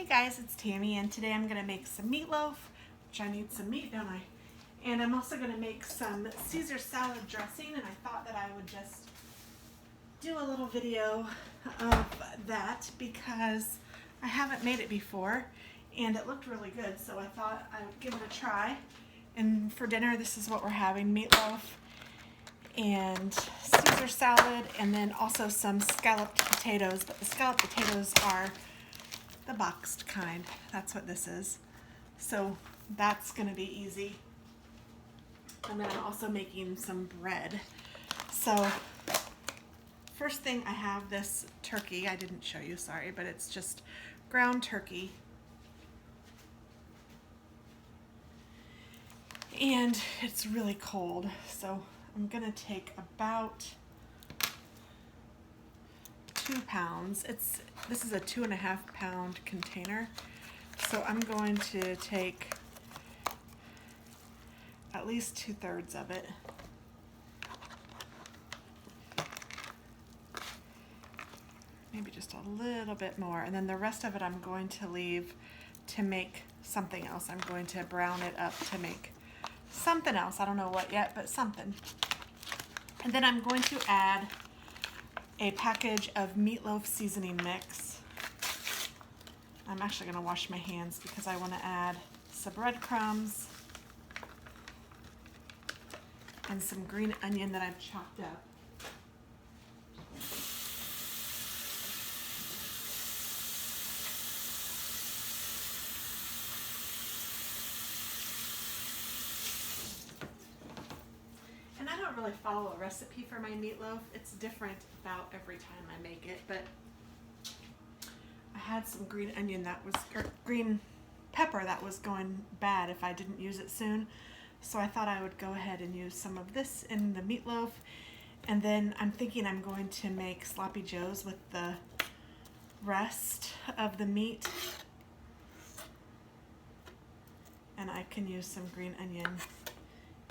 guys, it's Tammy, and today I'm going to make some meatloaf, which I need some meat, don't I? And I'm also going to make some Caesar salad dressing, and I thought that I would just do a little video of that because I haven't made it before, and it looked really good, so I thought I would give it a try. And for dinner, this is what we're having: meatloaf and Caesar salad, and then also some scalloped potatoes, but the scalloped potatoes are the boxed kind. That's what this is. So that's going to be easy. And then I'm also making some bread. So first thing, I have this turkey. I didn't show you, sorry, but it's just ground turkey. And it's really cold, so I'm gonna take about 2 pounds. This is a 2.5 pound container, so I'm going to take at least 2/3 of it. Maybe just a little bit more, and then the rest of it I'm going to leave to make something else. I'm going to brown it up to make something else. I don't know what yet, but something. And then I'm going to add a package of meatloaf seasoning mix. I'm actually going to wash my hands because I want to add some breadcrumbs and some green onion that I've chopped up. And I don't really follow a recipe for my meatloaf. It's different about every time I make it, but I had some green onion or green pepper that was going bad if I didn't use it soon. So I thought I would go ahead and use some of this in the meatloaf. And then I'm thinking I'm going to make sloppy joes with the rest of the meat. And I can use some green onion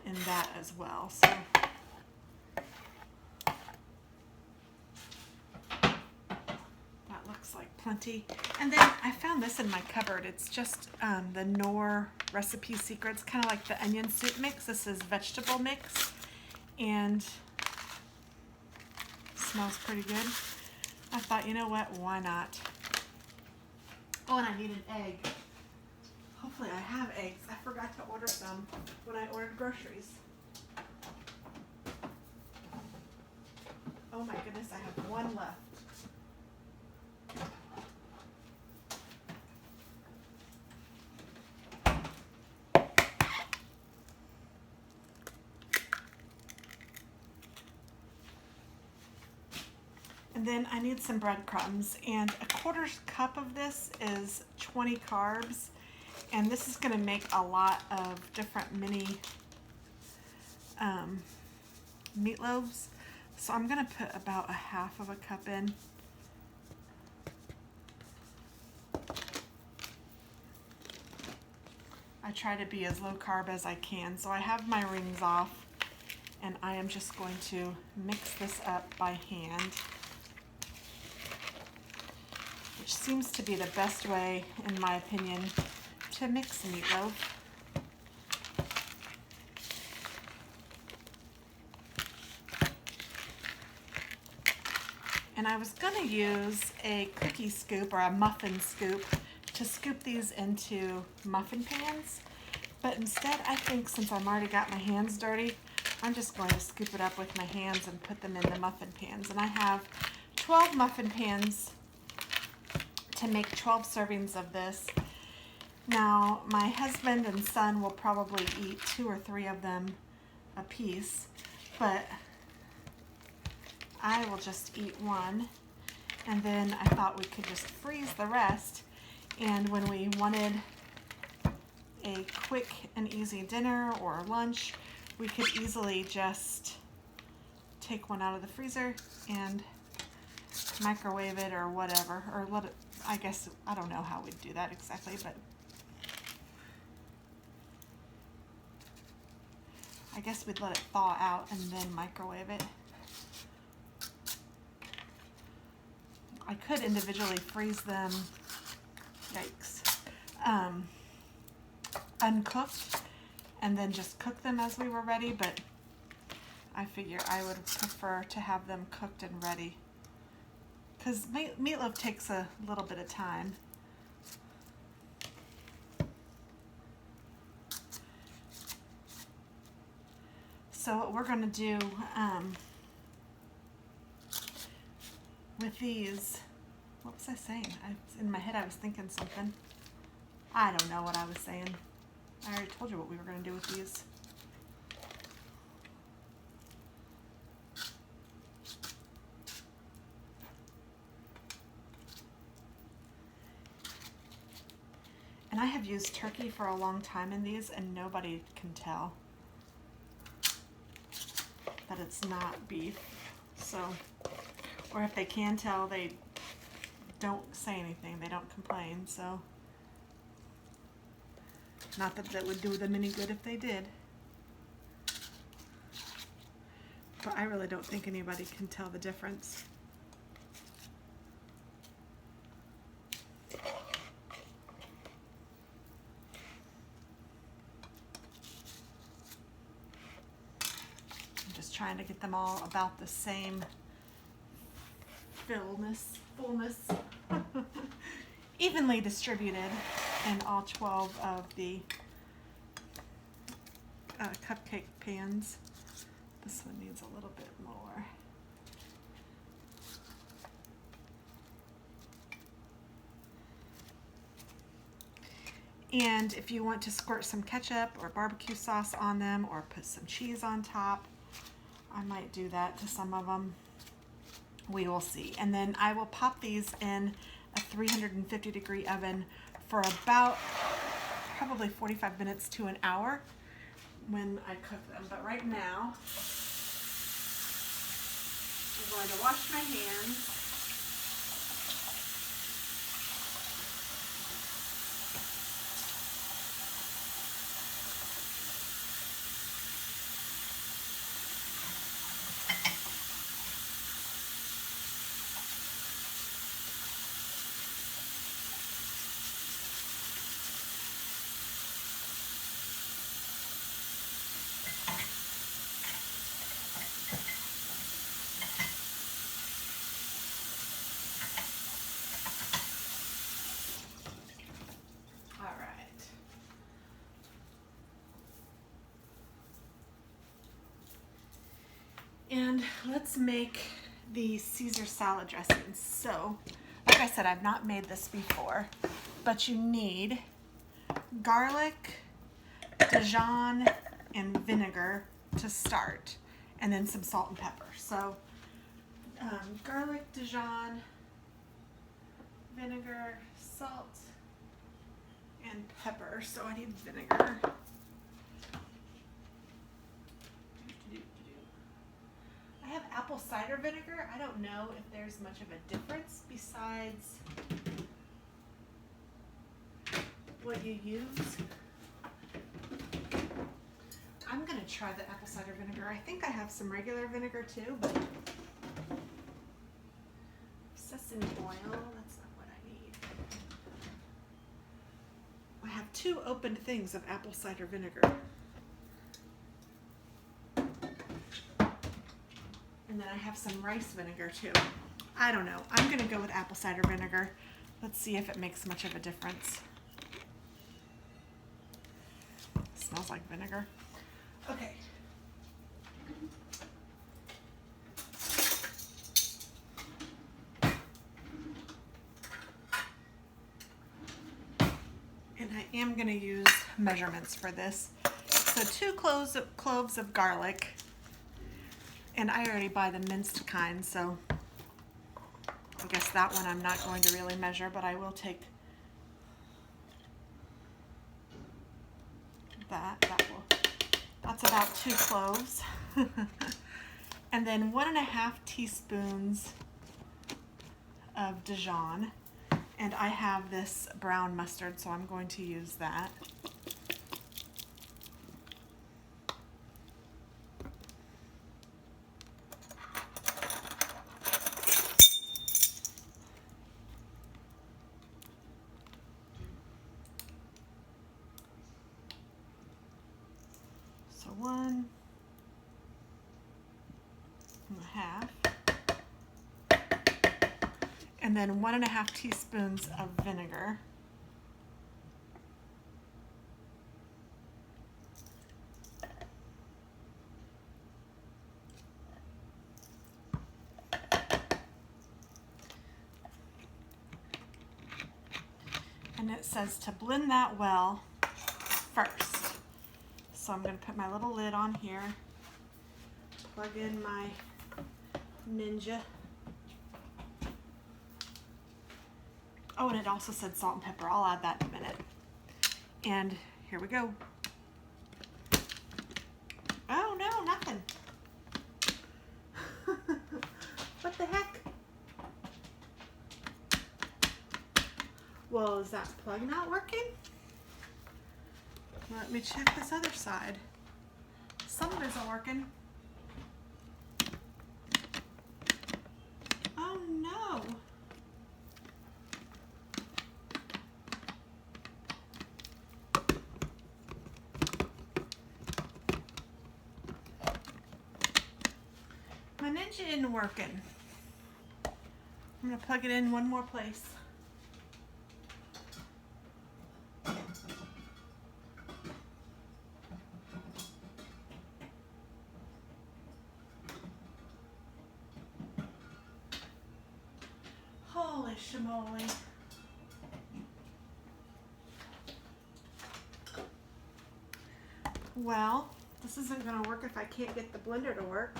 in that as well. So that looks like plenty. And then I found this in my cupboard. It's just the Knorr Recipe Secrets, kind of like the onion soup mix. This is vegetable mix, and smells pretty good. I thought, you know what, why not? Oh, and I need an egg. Hopefully I have eggs. I forgot to order some when I ordered groceries. Oh my goodness, I have one left. And then I need some breadcrumbs, and a 1/4 cup of this is 20 carbs, and this is going to make a lot of different mini meatloaves. So I'm going to put about 1/2 cup in. I try to be as low carb as I can. So I have my rings off, and I am just going to mix this up by hand, which seems to be the best way, in my opinion, to mix meatloaf. And I was going to use a cookie scoop or a muffin scoop to scoop these into muffin pans, but instead I think, since I've already got my hands dirty, I'm just going to scoop it up with my hands and put them in the muffin pans. And I have 12 muffin pans to make 12 servings of this. Now, my husband and son will probably eat 2 or 3 of them a piece, but I will just eat one. And then I thought we could just freeze the rest, and when we wanted a quick and easy dinner or lunch, we could easily just take one out of the freezer and microwave it or whatever, or let it, I guess, I don't know how we'd do that exactly, but I guess we'd let it thaw out and then microwave it. I could individually freeze them steaks uncooked and then just cook them as we were ready, but I figure I would prefer to have them cooked and ready because meatloaf takes a little bit of time. So what we're going to do with these, what was I saying? In my head I was thinking something. I don't know what I was saying. I already told you what we were going to do with these. And I have used turkey for a long time in these and nobody can tell that it's not beef. So, or if they can tell, they don't say anything. They don't complain. So, not that that would do them any good if they did. But I really don't think anybody can tell the difference. Trying to get them all about the same fullness, evenly distributed in all 12 of the cupcake pans. This one needs a little bit more. And if you want to squirt some ketchup or barbecue sauce on them or put some cheese on top, I might do that to some of them. We will see. And then I will pop these in a 350-degree oven for about probably 45 minutes to an hour when I cook them. But right now, I'm going to wash my hands. And let's make the Caesar salad dressings. So, like I said, I've not made this before, but you need garlic, Dijon, and vinegar to start, and then some salt and pepper. So, garlic, Dijon, vinegar, salt, and pepper. So I need vinegar. I have apple cider vinegar. I don't know if there's much of a difference besides what you use. I'm going to try the apple cider vinegar. I think I have some regular vinegar too, but sesame oil, that's not what I need. I have 2 open things of apple cider vinegar. And then I have some rice vinegar too. I don't know. I'm going to go with apple cider vinegar. Let's see if it makes much of a difference. It smells like vinegar. Okay. And I am going to use measurements for this. So 2 cloves of garlic. And I already buy the minced kind, so I guess that one I'm not going to really measure, but I will take that. That's about 2 cloves. And then 1.5 teaspoons of Dijon. And I have this brown mustard, so I'm going to use that. So 1.5. And then 1.5 teaspoons of vinegar. And it says to blend that well first. So I'm going to put my little lid on here, plug in my Ninja. Oh, and it also said salt and pepper. I'll add that in a minute. And here we go. Oh no, nothing. What the heck? Well, is that plug not working? Let me check this other side. Some of it isn't working. Oh no. My Ninja isn't working. I'm gonna plug it in one more place. Holy shamoly. Well, this isn't gonna work if I can't get the blender to work.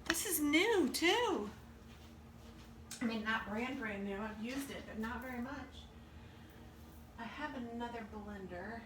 This is new too. I mean, not brand new. I've used it, but not very much. I have another blender.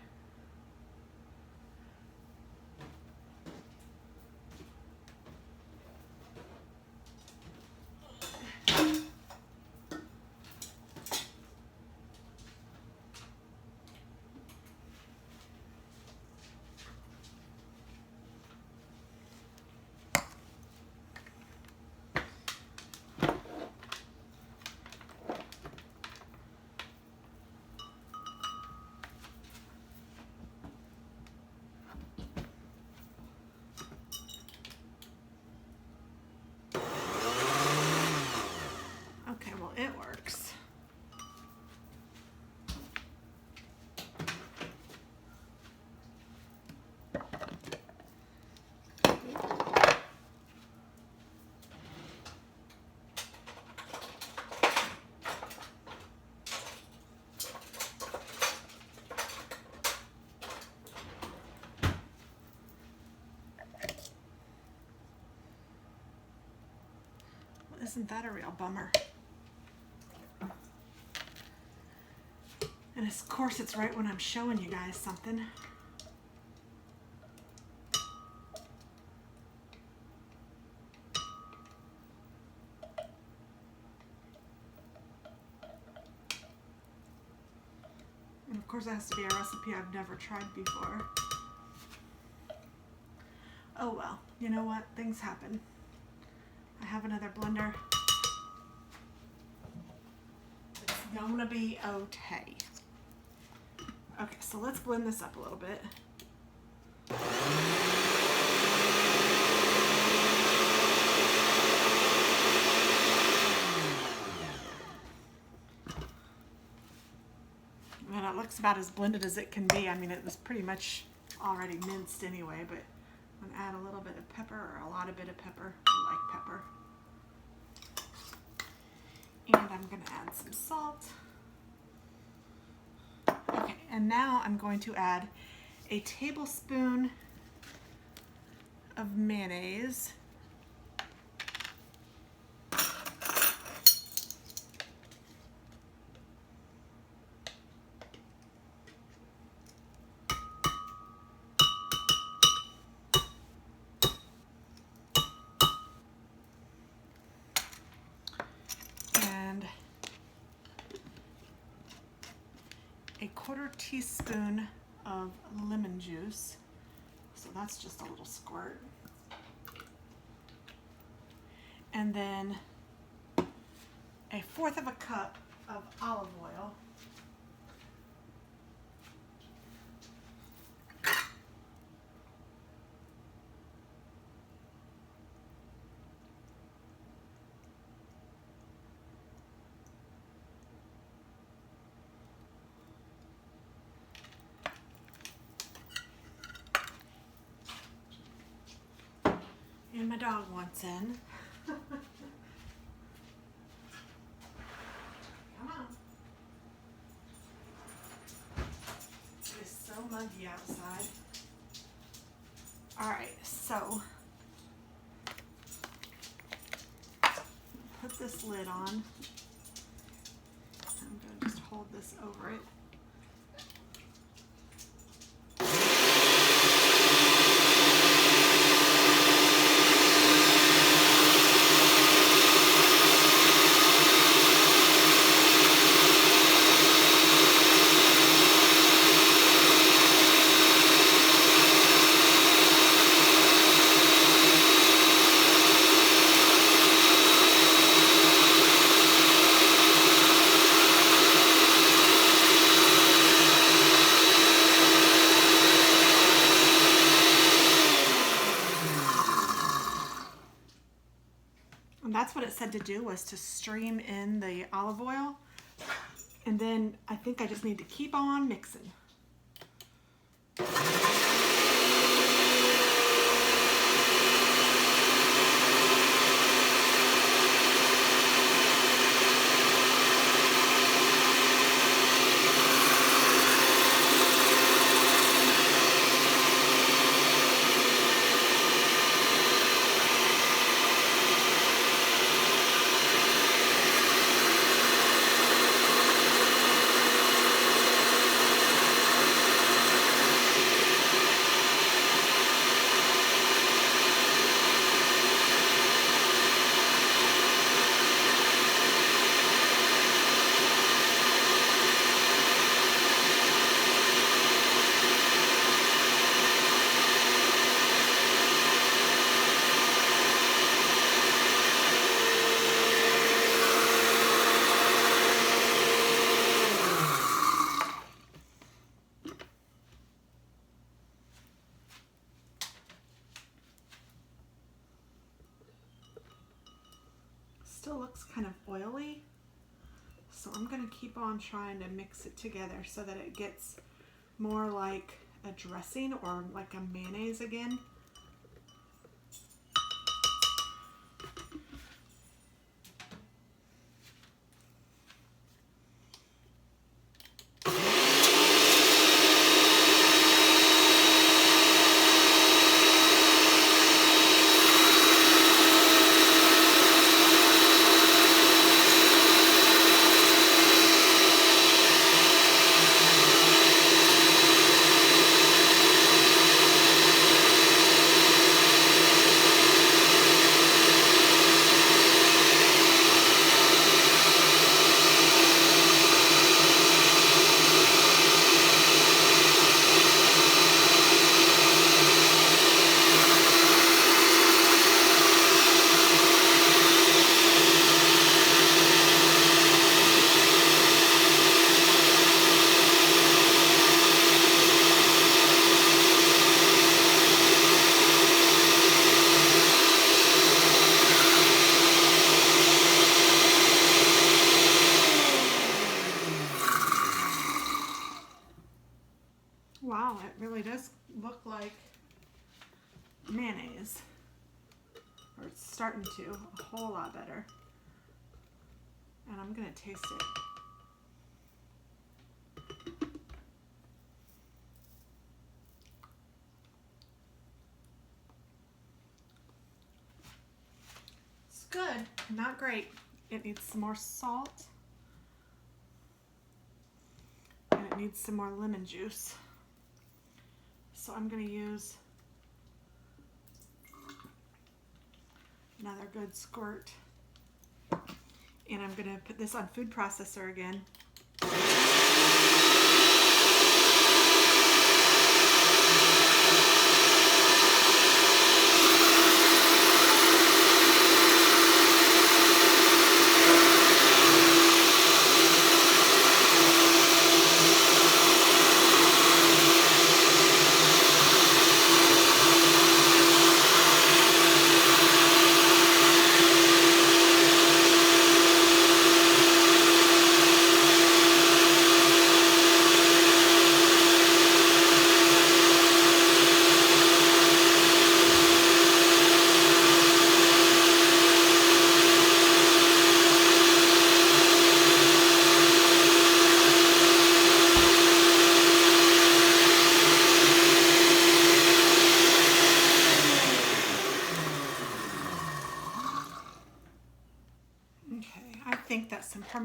Okay, well, it works. Well, isn't that a real bummer? And of course, it's right when I'm showing you guys something. And of course, it has to be a recipe I've never tried before. Oh well, you know what? Things happen. I have another blender. It's gonna be okay. Okay, so let's blend this up a little bit. And it looks about as blended as it can be. I mean, it was pretty much already minced anyway, but I'm gonna add a little bit of pepper, or a lot of bit of pepper. I like pepper. And I'm gonna add some salt. Okay, and now I'm going to add a tablespoon of mayonnaise. And a 1/4 teaspoon of lemon juice. So that's just a little squirt. And then a 1/4 cup of olive oil. and my dog wants in. Come on. It is so muggy outside. All right, so put this lid on. I'm going to just hold this over it. And that's what it said to do, was to stream in the olive oil. And then I think I just need to keep on mixing. Still looks kind of oily, so I'm going to keep on trying to mix it together so that it gets more like a dressing or like a mayonnaise again. Wow, it really does look like mayonnaise, or it's starting to, a whole lot better. And I'm gonna taste it. It's good, not great. It needs some more salt, and it needs some more lemon juice. So I'm going to use another good squirt, and I'm going to put this on food processor again.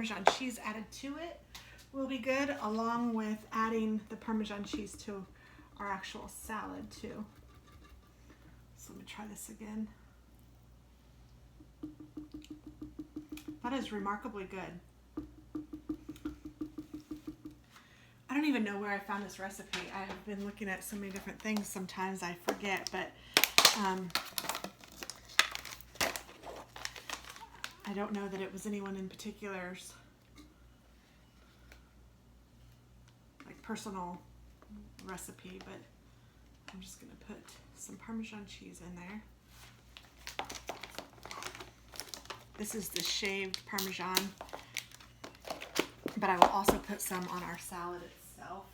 Parmesan cheese added to it will be good, along with adding the Parmesan cheese to our actual salad too. So let me try this again. That is remarkably good. I don't even know where I found this recipe. I have been looking at so many different things, sometimes I forget, but I don't know that it was anyone in particular's like personal recipe, but I'm just gonna put some Parmesan cheese in there. This is the shaved Parmesan, but I will also put some on our salad itself.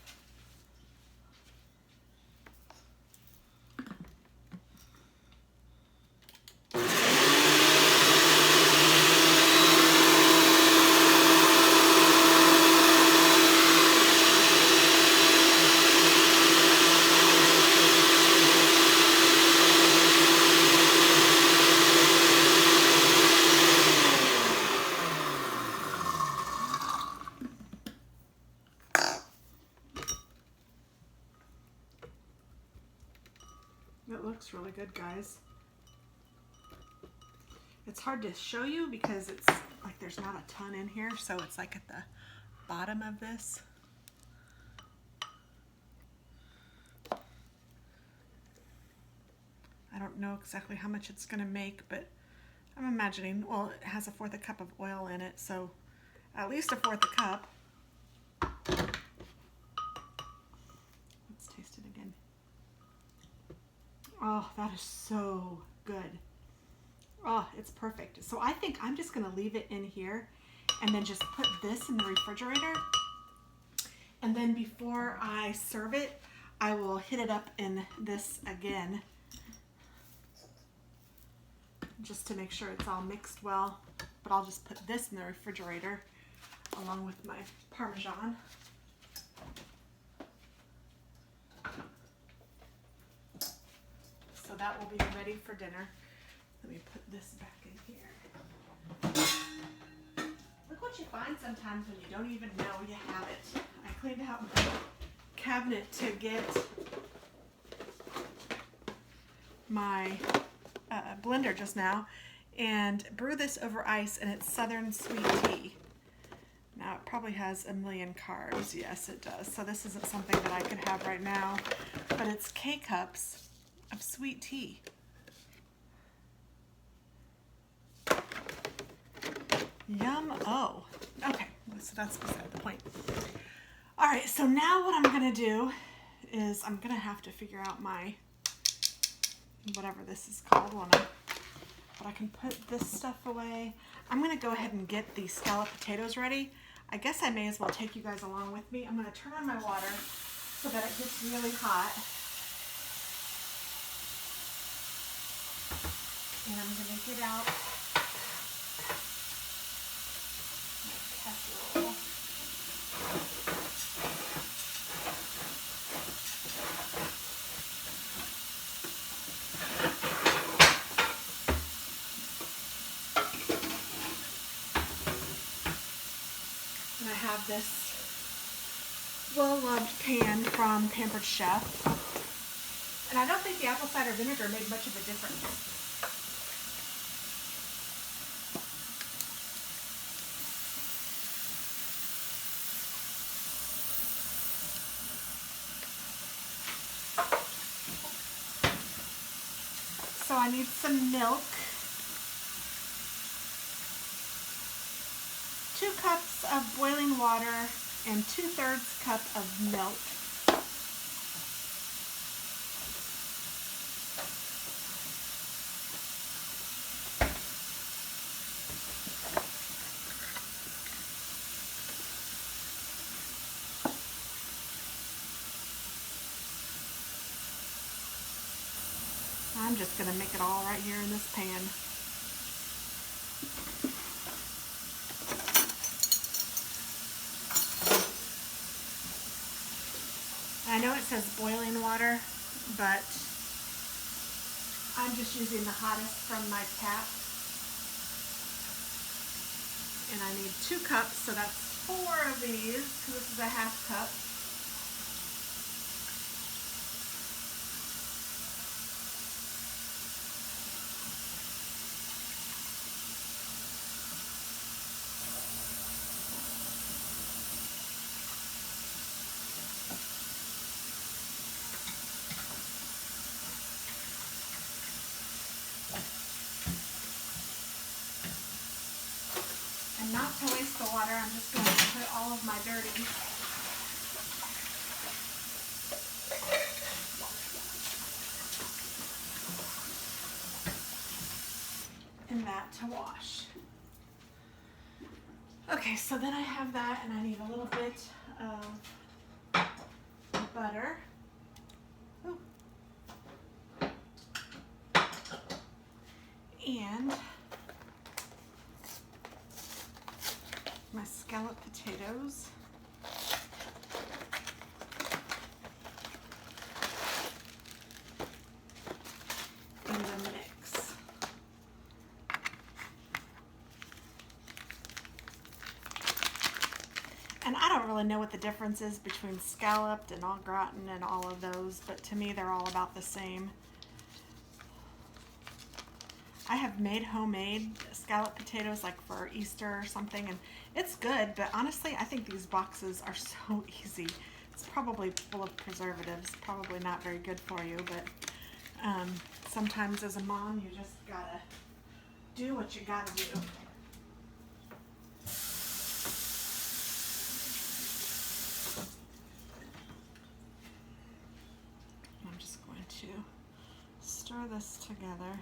It looks really good, guys. It's hard to show you because it's like there's not a ton in here, so it's like at the bottom of this. I don't know exactly how much it's going to make, but I'm imagining, well, it has 1/4 cup of oil in it, so at least 1/4 cup. Let's taste it again. Oh, that is so good. Oh, it's perfect. So I think I'm just gonna leave it in here and then just put this in the refrigerator. And then before I serve it, I will hit it up in this again, just to make sure it's all mixed well. But I'll just put this in the refrigerator along with my Parmesan. So that will be ready for dinner. Let me put this back in here. Look what you find sometimes when you don't even know you have it. I cleaned out my cabinet to get my blender just now and brew this over ice, and it's Southern sweet tea. Now it probably has 1,000,000 carbs. Yes, it does. So this isn't something that I could have right now, but it's K-cups of sweet tea. Yum. Oh, okay. So that's beside the point. All right. So now what I'm going to do is I'm going to have to figure out my, whatever this is called, but I can put this stuff away. I'm going to go ahead and get the scalloped potatoes ready. I guess I may as well take you guys along with me. I'm going to turn on my water so that it gets really hot. And I'm going to get out my casserole. And I have this well-loved pan from Pampered Chef. And I don't think the apple cider vinegar made much of a difference. So I need some milk, 2 cups of boiling water, and 2/3 cup of milk. I'm just going to make it all right here in this pan. I know it says boiling water, but I'm just using the hottest from my tap. And I need 2 cups, so that's 4 of these, because this is a half cup. And not to waste the water, I'm just going to put all of my dirty in that to wash. Okay, so then I have that, and I need a little bit of butter. Ooh. And my scallop potatoes. In the mix. And I don't really know what the difference is between scalloped and au gratin and all of those, but to me they're all about the same. I have made homemade scallop potatoes like for Easter or something, and it's good, but honestly I think these boxes are so easy. It's probably full of preservatives, probably not very good for you, but sometimes as a mom you just gotta do what you gotta do. I'm just going to stir this together.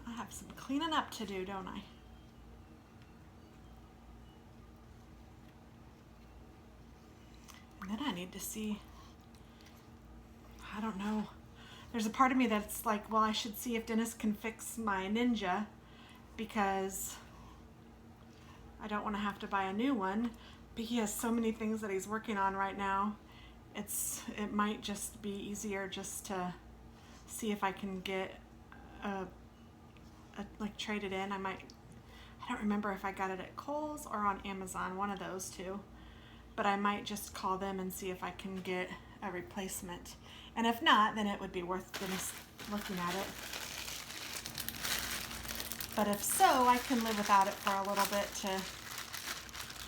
I have some cleaning up to do, don't I? And then I need to see, I don't know. There's a part of me that's like, well, I should see if Dennis can fix my Ninja, because I don't want to have to buy a new one, but he has so many things that he's working on right now. It might just be easier just to see if I can get like trade it in. I don't remember if I got it at Kohl's or on Amazon, one of those two, but I might just call them and see if I can get a replacement. And if not, then it would be worth Dennis looking at it. But if so, I can live without it for a little bit to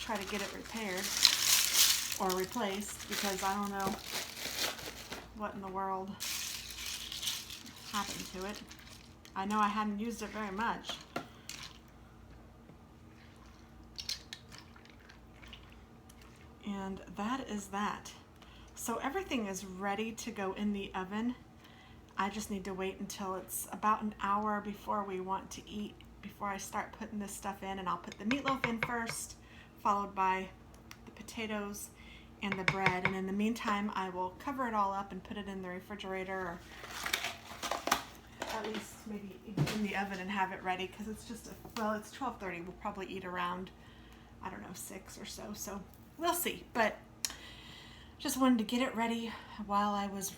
try to get it repaired or replaced, because I don't know what in the world happened to it. I know I hadn't used it very much. And that is that. So everything is ready to go in the oven. I just need to wait until it's about an hour before we want to eat, before I start putting this stuff in. And I'll put the meatloaf in first, followed by the potatoes and the bread. And in the meantime, I will cover it all up and put it in the refrigerator, or at least maybe in the oven, and have it ready, because it's just, well, it's 12:30. We'll probably eat around, I don't know, 6 or so. So we'll see. But just wanted to get it ready while I was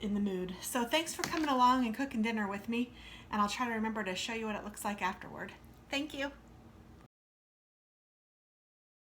in the mood. So thanks for coming along and cooking dinner with me, and I'll try to remember to show you what it looks like afterward. Thank you.